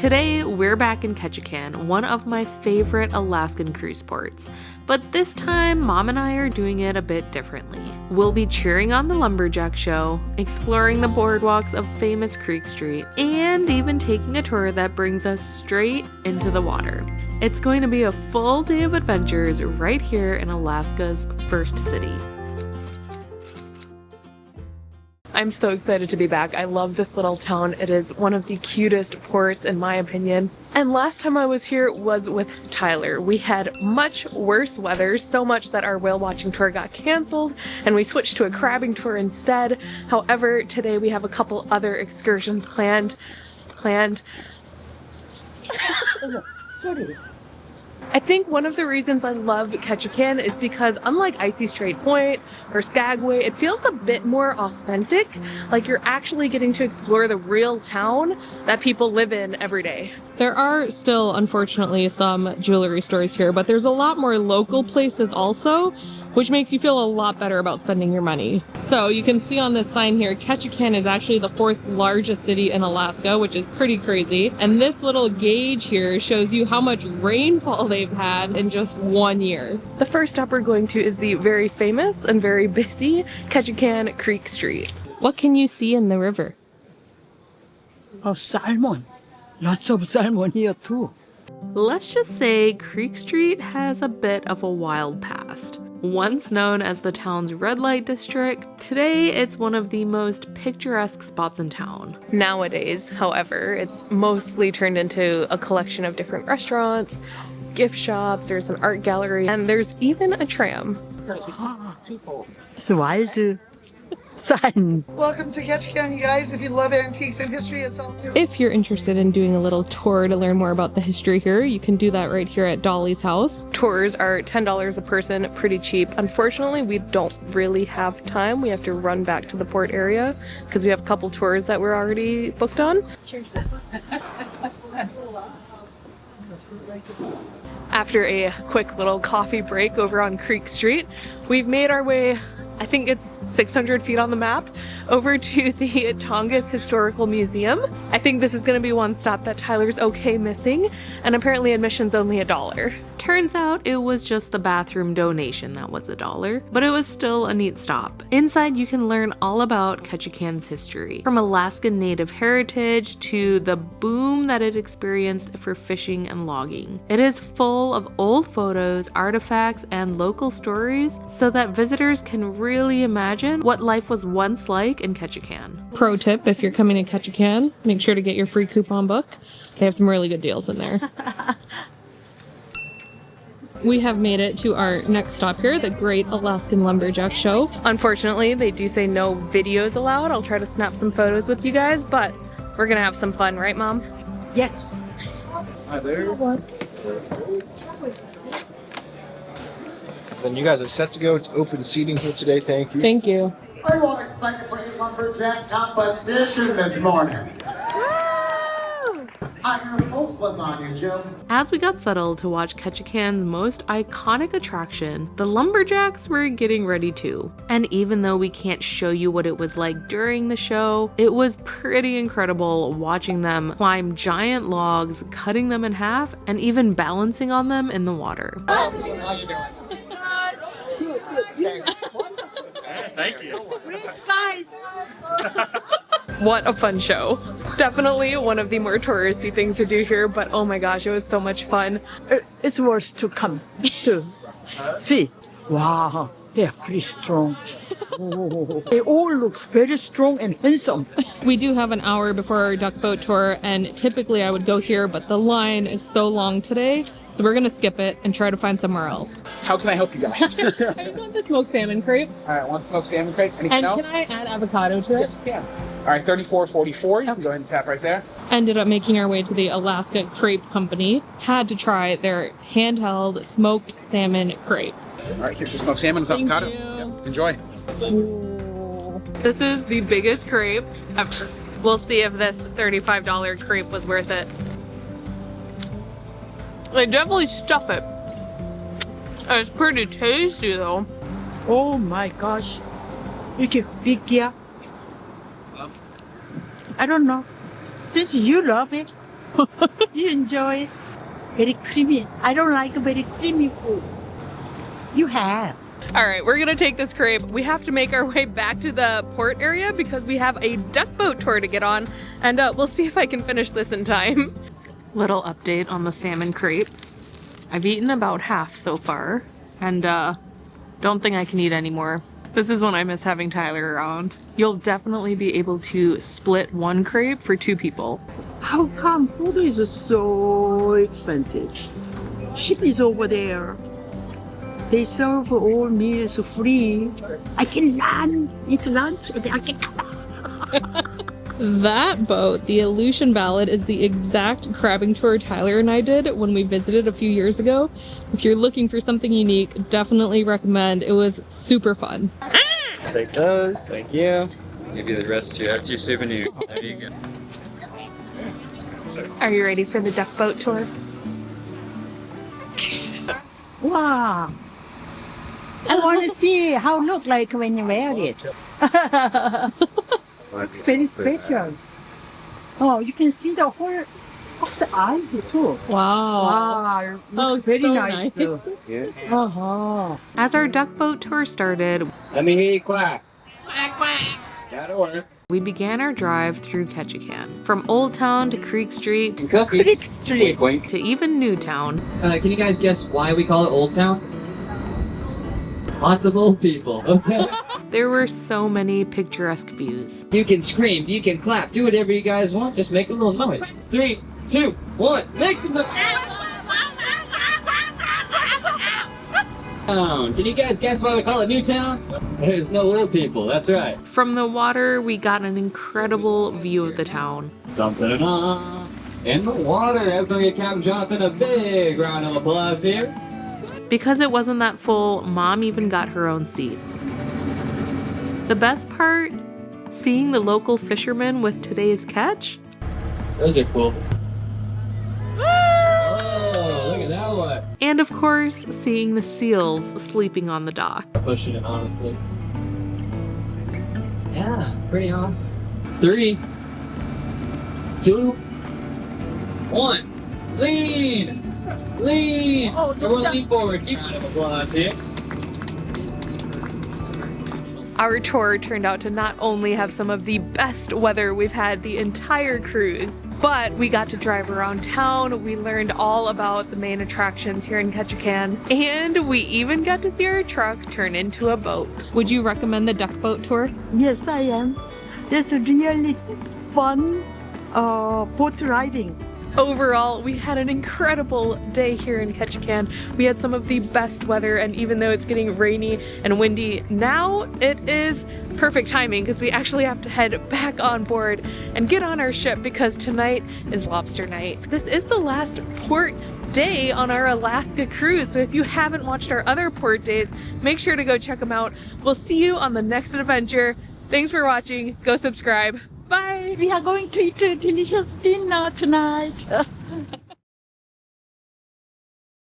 Today, we're back in Ketchikan, one of my favorite Alaskan cruise ports. But this time, Mom and I are doing it a bit differently. We'll be cheering on the Lumberjack Show, exploring the boardwalks of famous Creek Street, and even taking a tour that brings us straight into the water. It's going to be a full day of adventures right here in Alaska's first city. I'm so excited to be back. I love this little town. It is one of the cutest ports in my opinion. And last time I was here was with Tyler. We had much worse weather, so much that our whale watching tour got canceled and we switched to a crabbing tour instead. However, today we have a couple other excursions planned. I think one of the reasons I love Ketchikan is because unlike Icy Strait Point or Skagway, it feels a bit more authentic, like you're actually getting to explore the real town that people live in every day. There are still, unfortunately, some jewelry stores here, but there's a lot more local places also, which makes you feel a lot better about spending your money. So you can see on this sign here, Ketchikan is actually the 4th largest city in Alaska, which is pretty crazy. And this little gauge here shows you how much rainfall they've had in just 1 year. The first stop we're going to is the very famous and very busy Ketchikan Creek Street. What can you see in the river? Oh, salmon. Lots of salmon here too. Let's just say Creek Street has a bit of a wild past. Once known as the town's red light district, today it's one of the most picturesque spots in town. Nowadays, however, it's mostly turned into a collection of different restaurants, gift shops, there's an art gallery, and there's even a tram. It's wild sign. Welcome to Ketchikan, you guys. If you love antiques and history, it's all here. If you're interested in doing a little tour to learn more about the history here, you can do that right here at Dolly's house. Tours are $10 a person, pretty cheap. Unfortunately, we don't really have time. We have to run back to the port area because we have a couple tours that we're already booked on. After a quick little coffee break over on Creek Street, we've made our way, I think it's 600 feet on the map, over to the Tongass Historical Museum. I think this is going to be one stop that Tyler's okay missing, and apparently admission's only $1. Turns out it was just the bathroom donation that was $1, but it was still a neat stop. Inside you can learn all about Ketchikan's history, from Alaskan native heritage to the boom that it experienced for fishing and logging. It is full of old photos, artifacts, and local stories so that visitors can really imagine what life was once like in Ketchikan. Pro tip, if you're coming to Ketchikan, make sure to get your free coupon book. They have some really good deals in there. We have made it to our next stop here, the Great Alaskan Lumberjack Show. Unfortunately, they do say no videos allowed. I'll try to snap some photos with you guys, but we're gonna have some fun, right, Mom? Yes. Hi there. Then you guys are set to go. It's open seating here today. Thank you. Thank you. Are you all excited for a lumberjack competition this morning? I'm your host, Lasagna Jim. As we got settled to watch Ketchikan's most iconic attraction, the Lumberjacks were getting ready too. And even though we can't show you what it was like during the show, it was pretty incredible watching them climb giant logs, cutting them in half, and even balancing on them in the water. Thank you. Guys. What a fun show. Definitely one of the more touristy things to do here, but oh my gosh, it was so much fun. It's worth to come to see. Wow, they are pretty strong. Oh, they all look very strong and handsome. We do have an hour before our duck boat tour, and typically I would go here, but the line is so long today, so we're gonna skip it and try to find somewhere else. How can I help you guys? I just want the smoked salmon crepe. All right, one smoked salmon crepe. Anything else? Can I add avocado to it? Yes, you can. All right, $34.44. You can go ahead and tap right there. Ended up making our way to the Alaska Crepe Company. Had to try their handheld smoked salmon crepe. All right, here's your smoked salmon with Thank avocado. you. Yep, enjoy. This is the biggest crepe ever. We'll see if this $35 crepe was worth it. They definitely stuff it. It's pretty tasty though. Oh my gosh. 이렇게 big, yeah. I don't know. Since you love it, You enjoy it? Very creamy. I don't like very creamy food. You have. All right, we're gonna take this crepe. We have to make our way back to the port area because we have a duck boat tour to get on, and we'll see if I can finish this in time. Little update on the salmon crepe. I've eaten about half so far, and don't think I can eat any more. This is when I miss having Tyler around. You'll definitely be able to split one crepe for 2 people. How come food is so expensive? Ship is over there. They serve all meals free. I can eat lunch and I can come back. That boat, the Aleutian Ballad, is the exact crabbing tour Tyler and I did when we visited a few years ago. If you're looking for something unique, definitely recommend. It was super fun. Take those, thank you. Give you the rest too, that's your souvenir. There you go. Are you ready for the duck boat tour? Wow. I want to see how it look like when you wear it. It's very special. Oh, you can see the whole of the eyes too. Wow. Wow, looks very so nice. Too. Yeah. Uh-huh. As our duck boat tour started, Let me hear you quack. quack, quack, That'll work. we began our drive through Ketchikan. From Old Town to Creek Street And cookies. Creek Street. Wink, wink. to even Newtown. Can you guys guess why we call it Old Town? Lots of old people. Okay. There were so many picturesque views. You can scream, you can clap, do whatever you guys want, just make a little noise. 3, 2, 1, make some noise! Can you guys guess why we call it Newtown? There's no old people, that's right. From the water, we got an incredible view of the town. Dun-dun-dun-dun. In the water, everybody give Captain Jonathan a big round of applause here. Because it wasn't that full, Mom even got her own seat. The best part? Seeing the local fishermen with today's catch? Those are cool. Oh, look at that one. And of course, seeing the seals sleeping on the dock. Pushing it, honestly. Yeah, pretty awesome. 3, 2, 1. Lean! Lean! Oh, Everyone lean forward. Keep round of applause here. Our tour turned out to not only have some of the best weather we've had the entire cruise, but we got to drive around town, we learned all about the main attractions here in Ketchikan, and we even got to see our truck turn into a boat. Would you recommend the duck boat tour? Yes, I am. That's really fun boat riding. Overall, we had an incredible day here in Ketchikan. We had some of the best weather, and even though it's getting rainy and windy now, it is perfect timing because we actually have to head back on board and get on our ship because tonight is lobster night. This is the last port day on our Alaska cruise, so if you haven't watched our other port days, make sure to go check them out. We'll see you on the next adventure. Thanks for watching. Go subscribe. Bye! We are going to eat a delicious dinner tonight.